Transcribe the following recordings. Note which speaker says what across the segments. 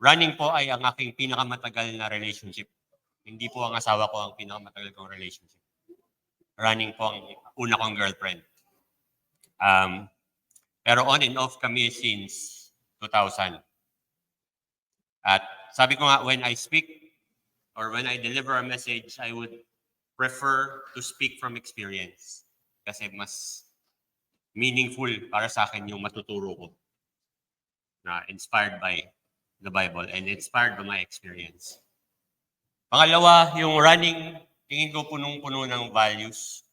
Speaker 1: running po ay ang aking pinakamatagal na relationship. Hindi po ang asawa ko ang pinakamatagal kong relationship. Running po ang una kong girlfriend. Pero on and off kami since 2000. At sabi ko nga, when I speak or when I deliver a message, I would prefer to speak from experience. Kasi mas meaningful para sa akin yung matuturo ko na inspired by the Bible and inspired by my experience. Pangalawa, yung running, tingin ko punong-puno ng values.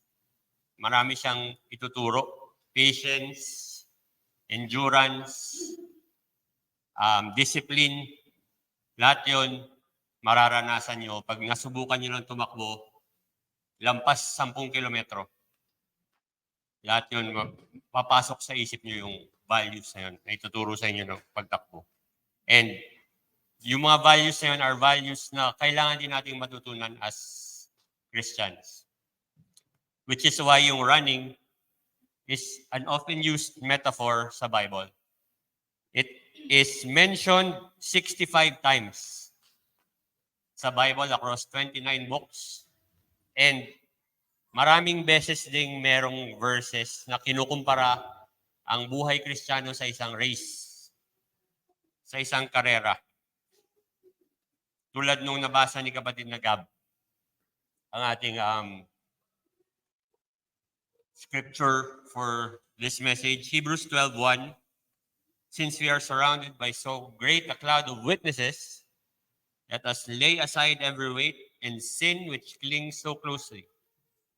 Speaker 1: Marami siyang ituturo. Patience, endurance, discipline. Lahat yun, mararanasan nyo. Pag nasubukan nyo lang tumakbo, lampas 10 kilometro. Lahat yun, papasok sa isip nyo yung values na yun, na ituturo sa inyo ng pagtakbo. And yung mga values na yun are values na kailangan din nating matutunan as Christians. Which is why yung running is an often used metaphor sa Bible. It is mentioned 65 times sa Bible across 29 books. And maraming beses ding merong verses na kinukumpara ang buhay Kristiyano sa isang race, sa isang karera. Tulad nung nabasa ni kapatid na Gab, ang ating scripture for this message, Hebrews 12:1. Since we are surrounded by so great a cloud of witnesses, let us lay aside every weight and sin which clings so closely,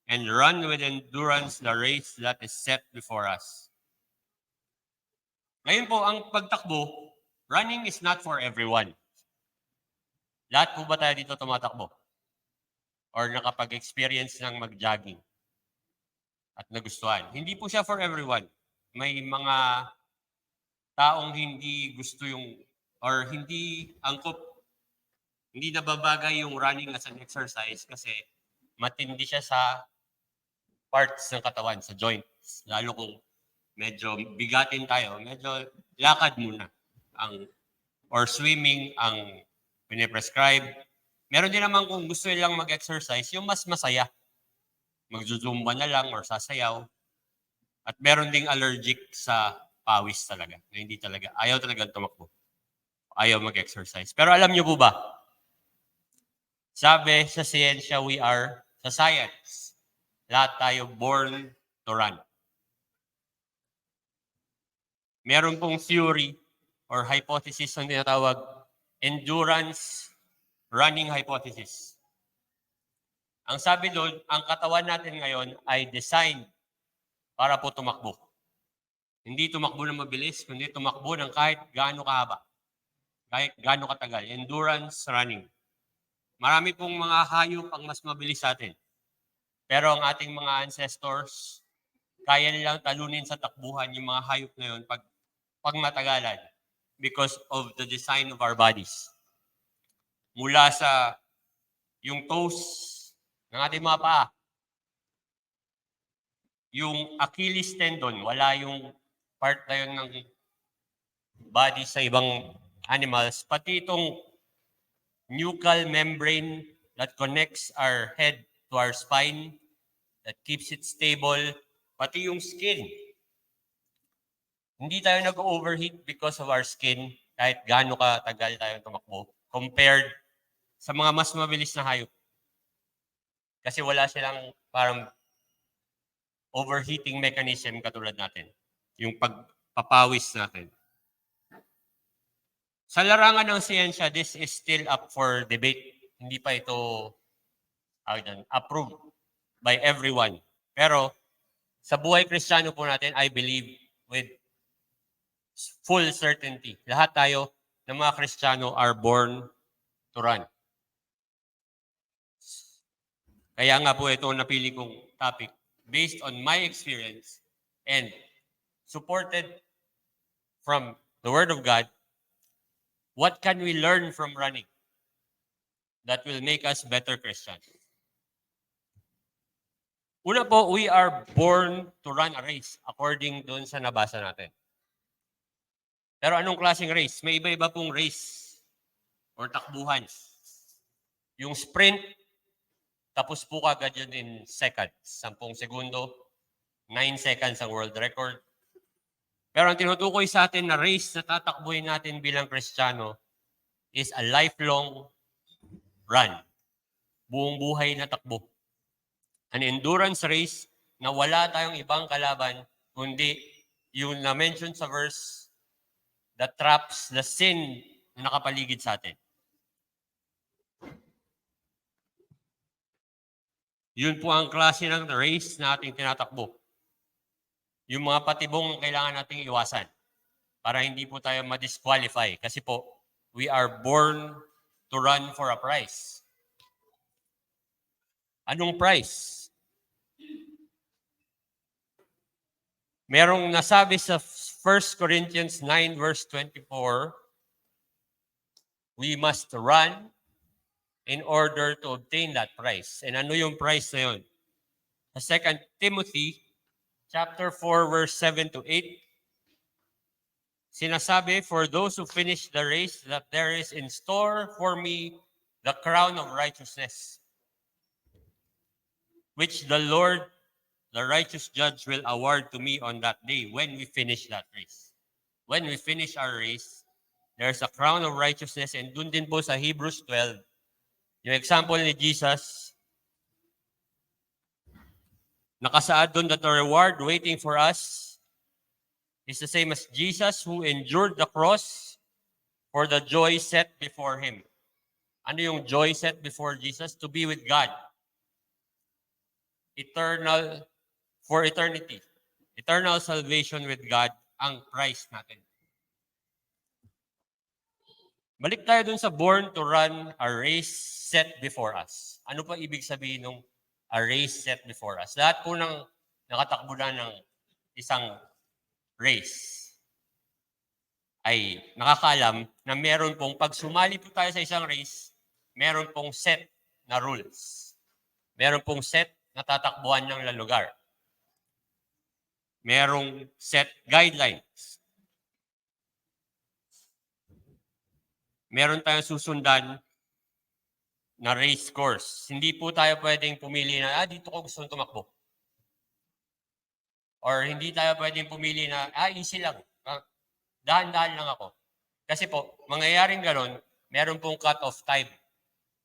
Speaker 1: and run with endurance the race that is set before us. Ngayon po, ang pagtakbo, running is not for everyone. Lahat po ba tayo dito tumatakbo? Or nakapag-experience ng mag-jogging at nagustuhan? Hindi po siya for everyone. May mga taong hindi gusto yung, or hindi angkop, hindi nababagay yung running as an exercise kasi matindi siya sa parts ng katawan, sa joints. Lalo kung medyo bigatin tayo, medyo lakad muna or swimming ang piniprescribe. Meron din naman kung gusto nilang mag-exercise, yung mas masaya. Magzuzumba na lang or sasayaw. At meron ding allergic sa pawis talaga. Na hindi talaga, ayaw talaga tumakbo. Ayaw mag-exercise. Pero alam niyo po ba, sabi sa siyensya, sa science, lahat tayo born to run. Meron pong theory or hypothesis na tinatawag endurance running hypothesis. Ang sabi doon, ang katawan natin ngayon ay designed para po tumakbo. Hindi tumakbo ng mabilis, kundi tumakbo ng kahit gaano kahaba, kahit gaano katagal. Endurance running. Marami pong mga hayop ang mas mabilis sa atin. Pero ang ating mga ancestors, kaya nilang talunin sa takbuhan yung mga hayop na yun pag matagalan because of the design of our bodies. Mula sa yung toes ng ating mga paa, yung Achilles tendon, wala yung part na yun ng body sa ibang animals, pati itong nuchal membrane that connects our head to our spine, that keeps it stable, pati yung skin. Hindi tayo nag-overheat because of our skin kahit gaano katagal tayo tumakbo compared sa mga mas mabilis na hayop. Kasi wala silang parang overheating mechanism katulad natin. Yung pagpapawis natin. Sa larangan ng siyensya, this is still up for debate. Hindi pa ito approved by everyone. Pero sa buhay Kristiyano po natin, I believe with full certainty, lahat tayo ng mga Kristiyano are born to run. Kaya nga po ito napili kong topic based on my experience and supported from the Word of God. What can we learn from running that will make us better Christians? Una po, we are born to run a race according doon sa nabasa natin. Pero anong klaseng race? May iba-iba pong race or takbuhan. Yung sprint, tapos po kagad yun in seconds. 10 segundo, 9 seconds ang world record. Pero ang tinutukoy sa atin na race na tatakbuhin natin bilang Kristiyano is a lifelong run. Buong buhay na takbo. An endurance race na wala tayong ibang kalaban, kundi yung na-mention sa verse, the traps, the sin na nakapaligid sa atin. Yun po ang klase ng race na ating tinatakbo. Yung mga patibong kailangan nating iwasan para hindi po tayo ma-disqualify. Kasi po, we are born to run for a prize. Anong prize? Merong nasabi sa 1 Corinthians 9 verse 24, we must run in order to obtain that prize. And ano yung prize na yun? Sa 2 Timothy chapter 4 verse 7 to 8, sinasabi, for those who finish the race, that there is in store for me the crown of righteousness, which the Lord, the righteous judge, will award to me on that day when we finish that race. When we finish our race, there's a crown of righteousness. And dun din po sa Hebrews 12, yung example ni Jesus, nakasaad dun that the reward waiting for us is the same as Jesus who endured the cross for the joy set before him. Ano yung joy set before Jesus? To be with God. Eternal, for eternity. Eternal salvation with God ang prize natin. Balik tayo dun sa born to run a race set before us. Ano pa ibig sabihin ng a race set before us? Lahat po ng nakatakbo na ng isang race ay nakakaalam na meron pong, pag sumali po tayo sa isang race, meron pong set na rules. Meron pong set na tatakbuhan ng lugar. Merong set guidelines. Meron tayong susundan na race course. Hindi po tayo pwedeng pumili na, dito ko gusto tumakbo. Or hindi tayo pwedeng pumili na, easy lang. Dahan-dahan lang ako. Kasi po, mangyayaring gano'n, meron pong cut-off time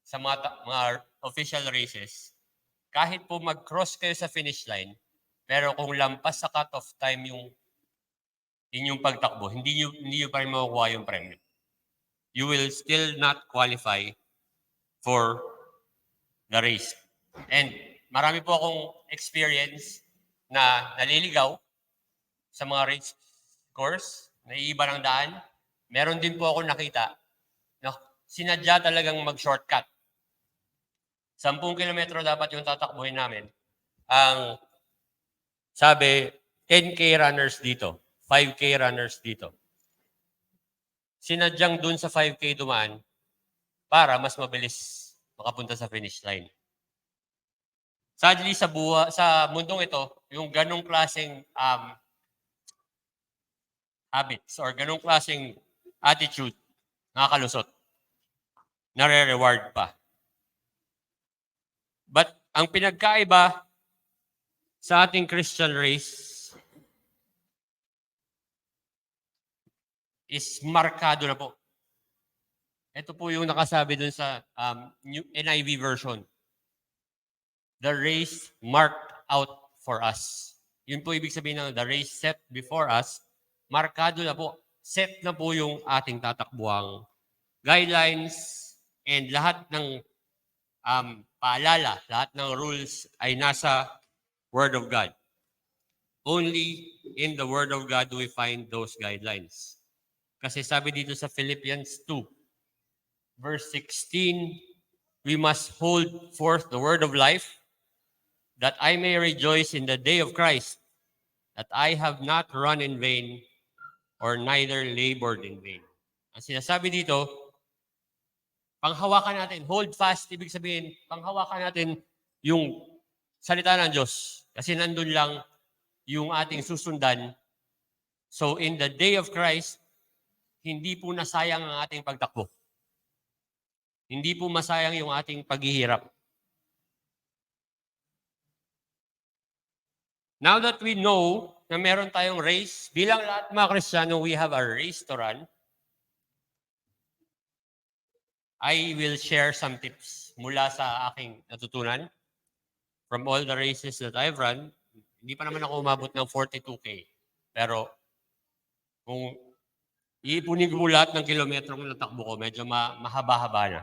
Speaker 1: sa mga official races. Kahit po mag-cross kayo sa finish line, pero kung lampas sa cut-off time yung inyong pagtakbo, hindi nyo pa rin makukuha yung premyo. You will still not qualify for the race. And marami po akong experience na naliligaw sa mga race course, naiiba ng daan. Meron din po ako nakita na sinadya talagang mag-shortcut. 10 kilometro dapat yung tatakbuhin namin. Ang sabi, 10K runners dito, 5K runners dito. Sinadyang dun sa 5K dumaan para mas mabilis makapunta sa finish line. Sadly, sa mundong ito, yung ganong klaseng habits or ganong klaseng attitude, nakakalusot. Nare-reward pa. But ang pinagkaiba sa ating Christian race is markado na po. Ito po yung nakasabi dun sa NIV version. The race marked out for us. Yun po ibig sabihin ng the race set before us. Markado na po. Set na po yung ating tatakbuhang guidelines and lahat ng paalala, lahat ng rules ay nasa Word of God. Only in the Word of God do we find those guidelines. Kasi sabi dito sa Philippians 2, verse 16, we must hold forth the word of life, that I may rejoice in the day of Christ, that I have not run in vain, or neither labored in vain. Ang sinasabi dito, panghawakan natin, hold fast, ibig sabihin, panghawakan natin yung salita ng Diyos. Kasi nandun lang yung ating susundan. So in the day of Christ, hindi po nasayang ang ating pagtakbo. Hindi po masayang yung ating paghihirap. Now that we know na meron tayong race, bilang lahat mga Kristiyano, we have a race to run. I will share some tips mula sa aking natutunan from all the races that I've run. Hindi pa naman ako umabot ng 42K. Pero kung iipunin ko lahat ng kilometrong natakbo ko, medyo mahaba-haba na.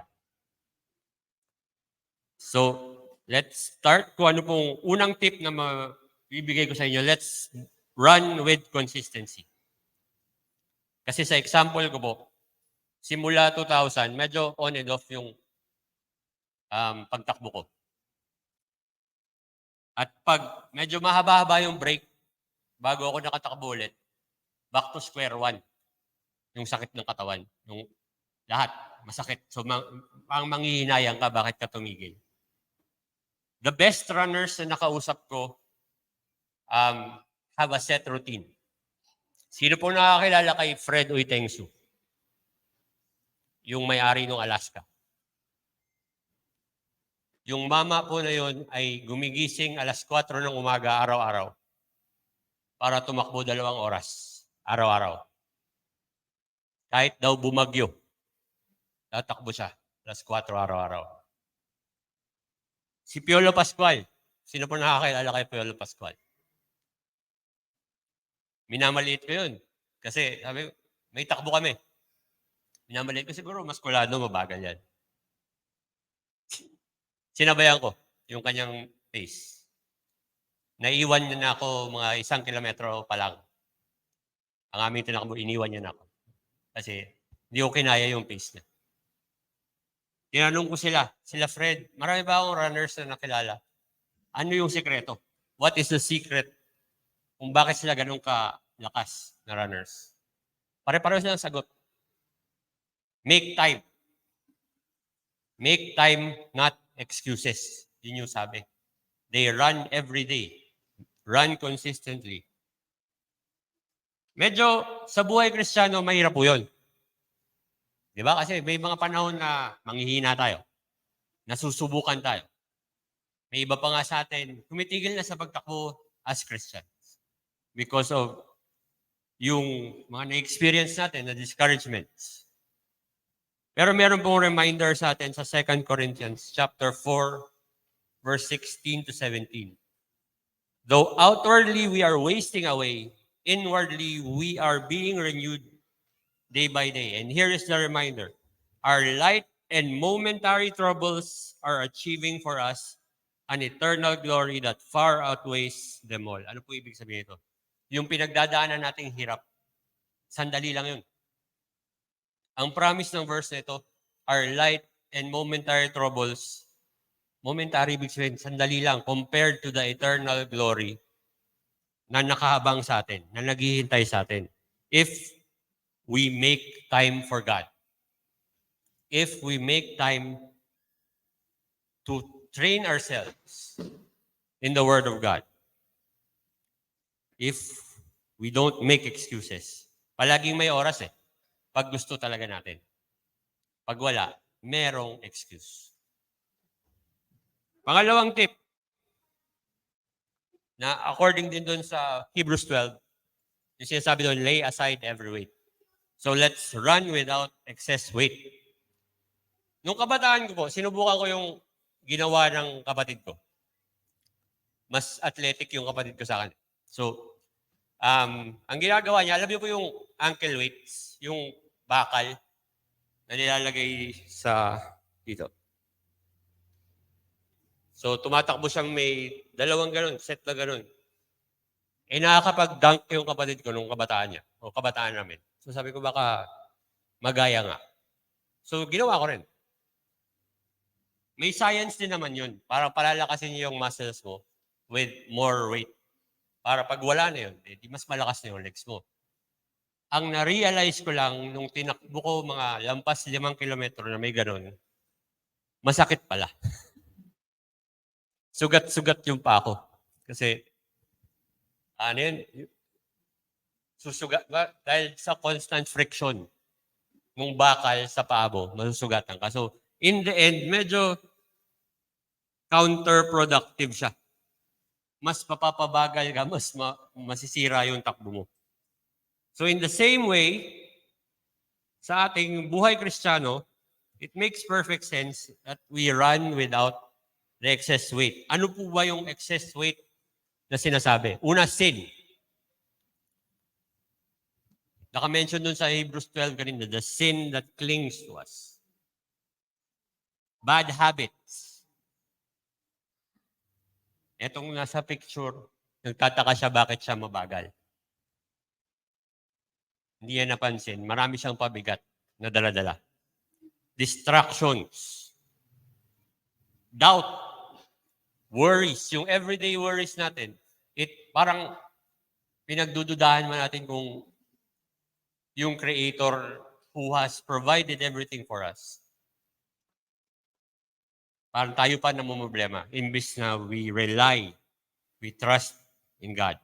Speaker 1: So, let's start kung ano pong unang tip na ibigay ko sa inyo. Let's run with consistency. Kasi sa example ko po, simula 2000, medyo on and off yung pagtakbo ko. At pag medyo mahaba-haba yung break, bago ako nakatakbo ulit, back to square one. Yung sakit ng katawan. Yung lahat, masakit. So, ang manghihinayang ka, bakit ka tumigil? The best runners na nakausap ko have a set routine. Sino po nakakilala kay Fred Uitengsu? Yung may-ari ng Alaska. Yung mama po na yun ay gumigising alas 4 ng umaga araw-araw para tumakbo 2 oras araw-araw. Kahit daw bumagyo, tatakbo siya alas 4 araw-araw. Si Piolo Pascual. Sino po nakakilala kay Piolo Pascual? Minamaliit ko yun. Kasi sabi, may takbo kami. Minamaliit ko siguro, maskulado, mabagal yan. Sinabayan ko yung kanyang pace. Naiwan niya na ako mga 1 kilometro pa lang. Ang aming tinakbo, iniwan niya na ako. Kasi hindi ko kinaya yung pace niya. Tinanong ko sila Fred, marami ba akong runners na nakilala? Ano yung sikreto? What is the secret kung bakit sila ganun kalakas na runners? Pare-pareho silang sagot. Make time. Make time, not excuses. Yun yung sabi. They run every day. Run consistently. Medyo sa buhay Kristiyano, mahirap po yun. Di ba? Kasi may mga panahon na manghihina tayo. Nasusubukan tayo. May iba pa nga sa atin, tumitigil na sa pagtakbo as Christians. Because of yung mga na-experience natin na discouragements. Pero meron pong reminder sa atin sa 2 Corinthians chapter 4, verse 16 to 17. Though outwardly we are wasting away, inwardly we are being renewed day by day. And here is the reminder. Our light and momentary troubles are achieving for us an eternal glory that far outweighs them all. Ano po ibig sabihin ito? Yung pinagdadaanan nating hirap, sandali lang yun. Ang promise ng verse na ito, our light and momentary troubles, momentary ibig sabihin, sandali lang, compared to the eternal glory na nakahabang sa atin, na naghihintay sa atin. If we make time for God. If we make time to train ourselves in the Word of God. If we don't make excuses. Palaging may oras pag gusto talaga natin. Pag wala, merong excuse. Pangalawang tip, na according din doon sa Hebrews 12, yung sinasabi doon, lay aside every weight. So let's run without excess weight. Nung kabataan ko po, sinubukan ko yung ginawa ng kapatid ko. Mas athletic yung kapatid ko sa akin. So, ang ginagawa niya, alam niyo po yung ankle weights, yung bakal na nilalagay sa dito. So, tumatakbo siyang may 2 ganun, set na ganun. Nakakapag-dunk yung kapatid ko nung kabataan niya, o kabataan namin. So, sabi ko baka magaya nga. So, ginawa ko rin. May science din naman yun. Para palalakasin niyo yung muscles mo with more weight. Para pag wala na yun, di mas malakas na yung legs mo. Ang na-realize ko lang nung tinakbo ko mga lampas 5 kilometro na may ganun, masakit pala. Sugat-sugat yung pa ako. Kasi, ano yun, susugat, dahil sa constant friction ng bakal sa paa mo, masusugatan ka. So, in the end, medyo counterproductive siya. Mas papapabagal ka, masisira yung takbo mo. So in the same way, sa ating buhay Kristiyano, it makes perfect sense that we run without the excess weight. Ano po ba yung excess weight na sinasabi? Una, sin. Naka-mention dun sa Hebrews 12 kanina, the sin that clings to us. Bad habits. Etong nasa picture, nagtataka siya bakit siya mabagal. Hindi yan napansin. Marami siyang pabigat na dala-dala. Distractions. Doubt. Worries. Yung everyday worries natin. Parang pinagdududahan man natin kung yung Creator who has provided everything for us. Parang tayo pa namumroblema. Imbis na we rely, we trust in God.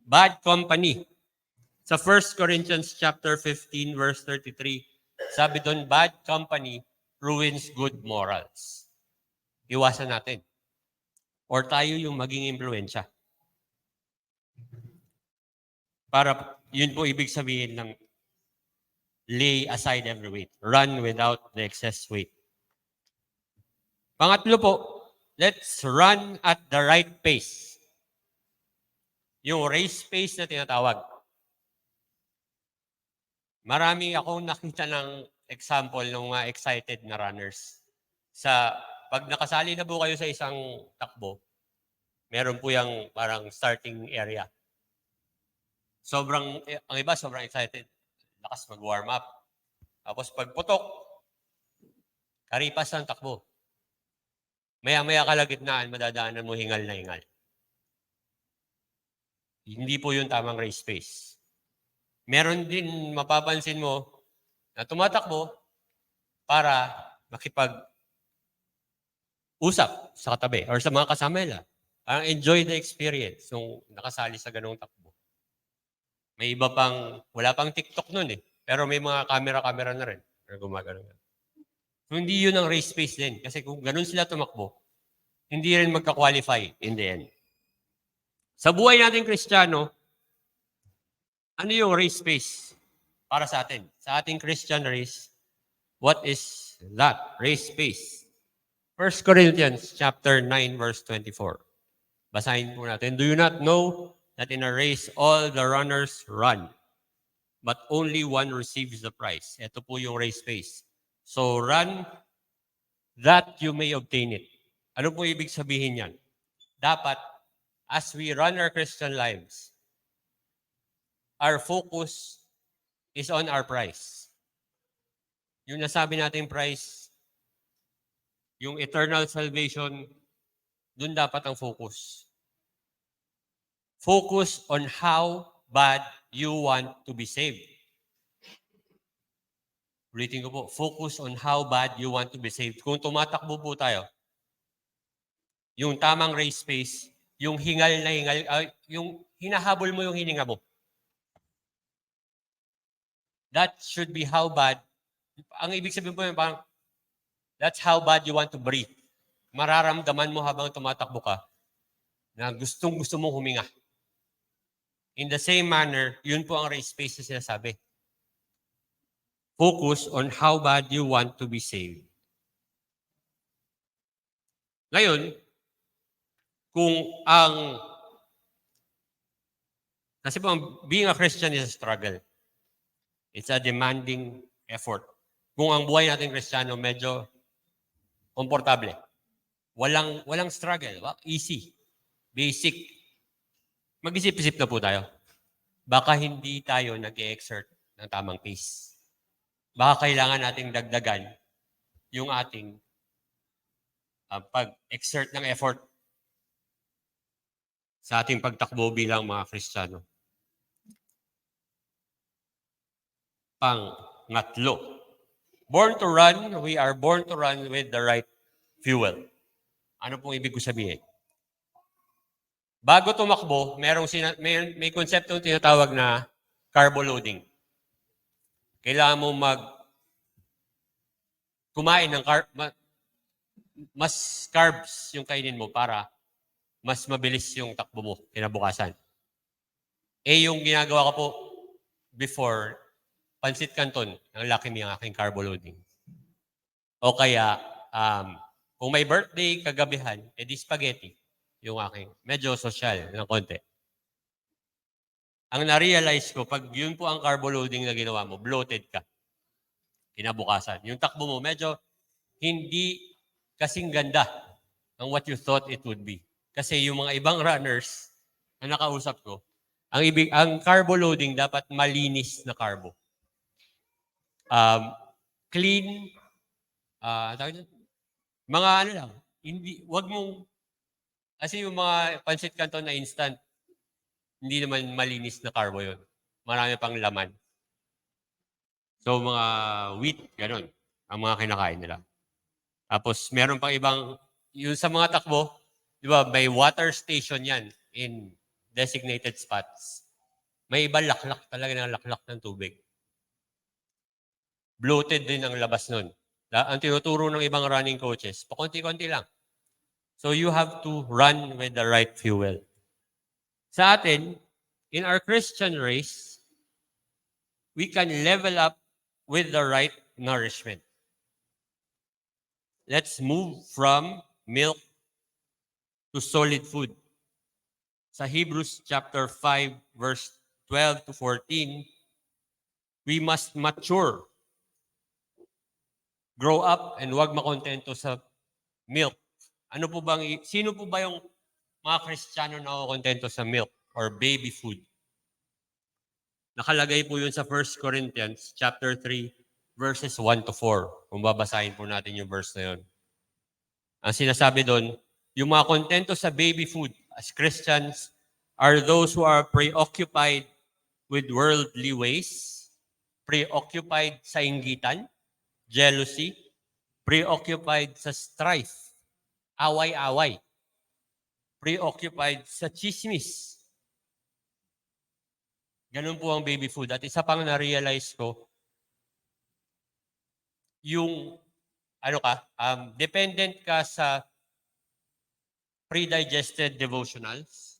Speaker 1: Bad company. Sa 1 Corinthians chapter 15 verse 33, sabi doon, bad company ruins good morals. Iwasan natin. Or tayo yung maging impluensya. Para yun po ibig sabihin ng lay aside every weight. Run without the excess weight. Pangatlo po, let's run at the right pace. Yung race pace na tinatawag. Marami akong nakita ng example ng mga excited na runners. Pag nakasali na po kayo sa isang takbo, meron po yung parang starting area. Ang iba sobrang excited. Lakas mag-warm up. Tapos pagputok, karipas ang takbo. Maya-maya kalagitnaan, madadaanan mo hingal na hingal. Hindi po yung tamang race pace. Meron din mapapansin mo na tumatakbo para makipag-usap sa katabi or sa mga kasama nila. Parang enjoy the experience nung nakasali sa ganong takbo. May iba wala pang TikTok nun eh. Pero may mga camera na rin. Pero gumagano. So hindi yun ang race pace din. Kasi kung ganun sila tumakbo, hindi rin magka-qualify in the end. Sa buhay natin Kristiyano, ano yung race pace para sa atin? Sa ating Christian race, what is that race pace? 1 Corinthians chapter 9 verse 24. Basahin po natin. Do you not know that in a race all the runners run, but only one receives the prize? Ito po yung race pace. So run that you may obtain it. Ano po ibig sabihin yan? Dapat, as we run our Christian lives, our focus is on our prize. Yung nasabi natin prize, yung eternal salvation, dun dapat ang focus. Focus on how bad you want to be saved. Ulitin ko po, focus on how bad you want to be saved. Kung tumatakbo po tayo, yung tamang race pace, yung hingal na hingal, yung hinahabol mo yung hininga mo. That should be how bad. Ang ibig sabihin po yung parang, that's how bad you want to breathe. Mararamdaman mo habang tumatakbo ka na gustong-gusto mong huminga. In the same manner, yun po ang race pace na sinasabi. Focus on how bad you want to be saved. Ngayon, kasi po, being a Christian is a struggle. It's a demanding effort. Kung ang buhay natin Kristiyano medyo komportable. Walang struggle. Easy. Basic. Mag-isip-isip na po tayo. Baka hindi tayo nag-exert ng tamang pace. Baka kailangan nating dagdagan yung ating pag-exert ng effort sa ating pagtakbo bilang mga Kristiyano. Pangatlo. Born to run, we are born to run with the right fuel. Ano pong ibig ko sabihin? Bago tumakbo, may konseptong tinatawag na carbo loading. Kailangan mo kumain ng mas carbs yung kainin mo para mas mabilis yung takbo mo kinabukasan. Yung ginagawa ko po before, pansit canton, ang laki ng aking carbo loading. O kaya, kung may birthday kagabihan, edi spaghetti, yung aking medyo social ng konti. Ang na-realize ko, pag yun po ang carbo loading na ginawa mo, bloated ka kinabukasan. Yung takbo mo, medyo hindi kasing ganda ng what you thought it would be. Kasi yung mga ibang runners na nakausap ko, ang carbo loading dapat malinis na carbo. Clean, mga ano lang, wag mong, kasi yung mga pansit canton na instant, hindi naman malinis na carbo yun. Marami pang laman. So mga wheat, ganun, ang mga kinakain nila. Tapos meron pang ibang, yung sa mga takbo, di ba, may water station yan in designated spots. May iba laklak talaga ng laklak ng tubig. Bloated din ang labas nun. Ang tinuturo ng ibang running coaches, pakunti-kunti lang. So you have to run with the right fuel. Sa atin, in our Christian race, we can level up with the right nourishment. Let's move from milk to solid food. Sa Hebrews chapter 5, verse 12 to 14, we must mature. Grow up and huwag makontento sa milk. Sino po ba yung mga Kristiyano na kontento sa milk or baby food? Nakalagay po yun sa 1 Corinthians chapter 3, verses 1 to 4. Kung babasahin po natin yung verse na yun. Ang sinasabi doon, yung mga kontento sa baby food as Christians are those who are preoccupied with worldly ways, preoccupied sa inggitan, jealousy, preoccupied sa strife, away-away, preoccupied sa chismis. Ganun po ang baby food. At isa pang na-realize ko, yung dependent ka sa pre-digested devotionals.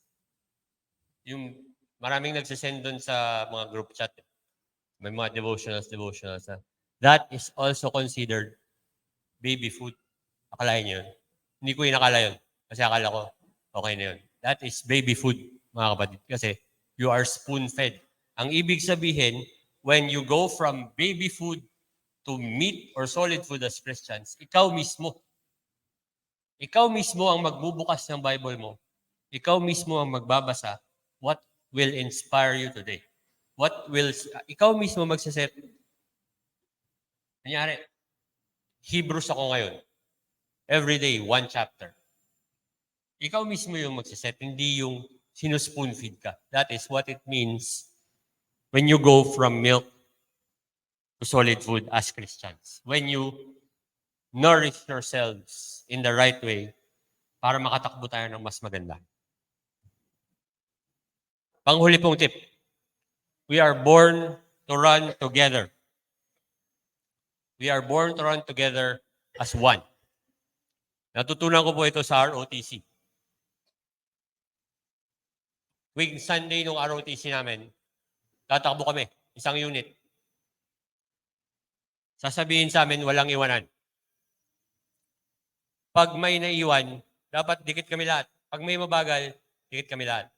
Speaker 1: Yung maraming nagsisend doon sa mga group chat. May mga devotionals. That is also considered baby food. Akalain nyo yun. Hindi ko inakala yun. Kasi akala ko, okay na yun. That is baby food, mga kapatid. Kasi you are spoon-fed. Ang ibig sabihin, when you go from baby food to meat or solid food as Christians, ikaw mismo ang magbubukas ng Bible mo. Ikaw mismo ang magbabasa what will inspire you today. Ikaw mismo magsaset. Kanyari, Hebrews ako ngayon. Every day, 1 chapter. Ikaw mismo yung magsaset, hindi yung sinuspoon feed ka. That is what it means when you go from milk to solid food as Christians. When you nourish yourselves in the right way para makatakbo tayo ng mas maganda. Panghuli pong tip. We are born to run together. We are born to run together as one. Natutunan ko po ito sa ROTC. Week Sunday nung ROTC namin, tatakbo kami, isang unit. Sasabihin sa amin, walang iwanan. Pag may naiwan, dapat dikit kami lahat. Pag may mabagal, dikit kami lahat.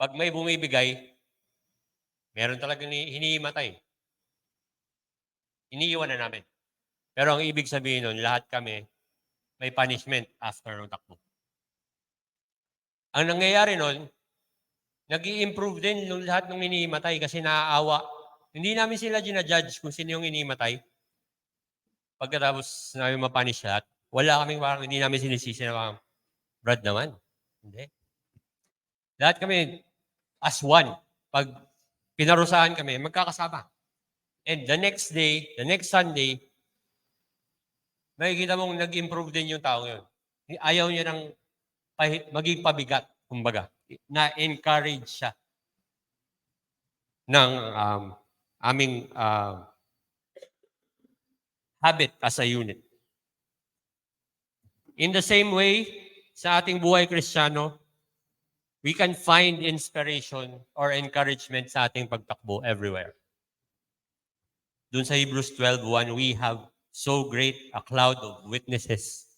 Speaker 1: Pag may bumibigay, meron talagang hinihimatay. Iniiwan na namin. Pero ang ibig sabihin nun, lahat kami may punishment after ng takbo. Ang nangyayari nun, nag-i-improve din yung lahat ng hinihimatay kasi naaawa. Hindi namin sila ginajudge kung sino yung hinihimatay. Pagkatapos namin mapunish lahat, wala kaming parang hindi namin sinisisi na parang, Brad naman. Hindi. Lahat kami as one. Pag pinarusahan kami, magkakasama. And the next day, the next Sunday, makikita mong nag-improve din yung tao yun. Ayaw niya ng maging pabigat, kumbaga. Na-encourage siya ng aming have it as a unit. In the same way, sa ating buhay Kristiyano, we can find inspiration or encouragement sa ating pagtakbo everywhere. Dun sa Hebrews 12:1, we have so great a cloud of witnesses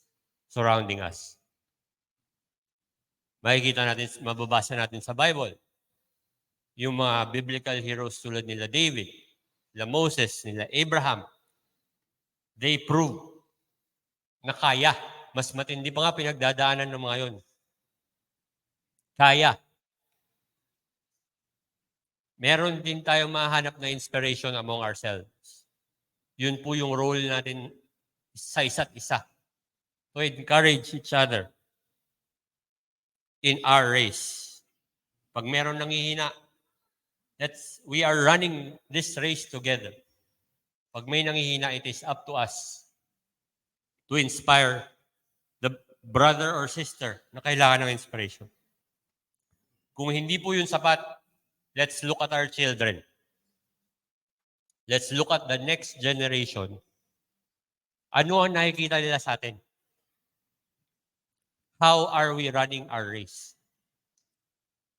Speaker 1: surrounding us. Makikita natin, mababasa natin sa Bible, yung mga biblical heroes tulad nila David, nila Moses, nila Abraham, they prove na kaya. Mas matindi pa nga pinagdadaanan ng mga yon. Kaya. Meron din tayong mahanap na inspiration among ourselves. Yun po yung role natin sa isa't isa. To encourage each other in our race. Pag meron nanghihina, we are running this race together. Pag may nanghihina, it is up to us to inspire the brother or sister na kailangan ng inspiration. Kung hindi po yun sapat, let's look at our children. Let's look at the next generation. Ano ang nakikita nila sa atin? How are we running our race?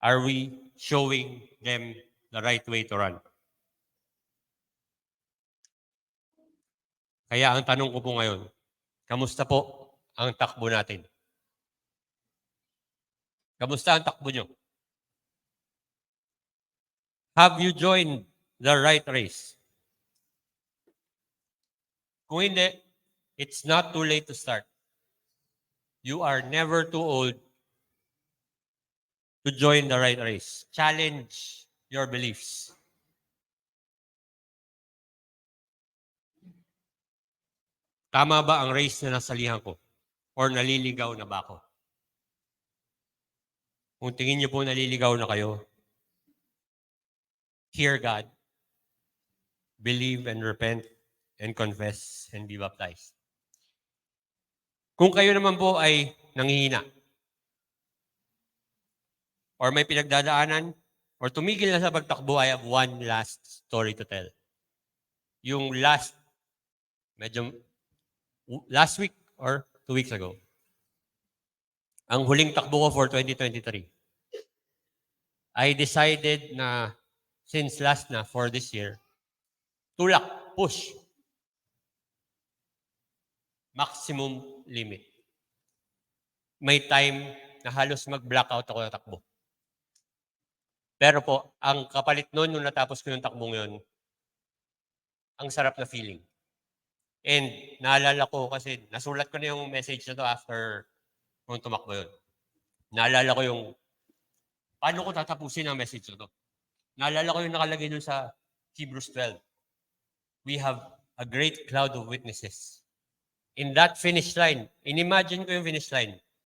Speaker 1: Are we showing them the right way to run? Kaya ang tanong ko po ngayon, kamusta po ang takbo natin? Kamusta ang takbo nyo? Have you joined the right race? Kung hindi, it's not too late to start. You are never too old to join the right race. Challenge your beliefs. Tama ba ang race na nasalihan ko? Or naliligaw na ba ako? Kung tingin niyo po naliligaw na kayo, hear God, believe and repent, and confess and be baptized. Kung kayo naman po ay nanghihina, or may pinagdadaanan, or tumigil na sa pagtakbo, I have one last story to tell. Yung last week or 2 weeks ago, ang huling takbo ko for 2023, I decided na since last na for this year, tulak, push. Maximum limit. May time na halos mag-blackout ako ng takbo. Pero po, ang kapalit nun, nung natapos ko yung takbong yun, ang sarap na feeling. And naalala ko kasi, nasulat ko na yung message na to after kung tumakbo yun. Naalala ko yung, paano ko tatapusin ang message na to? Naalala ko yung nakalagay dun sa Hebrews 12. We have a great cloud of witnesses. In that finish line, inimagine ko yung finish line.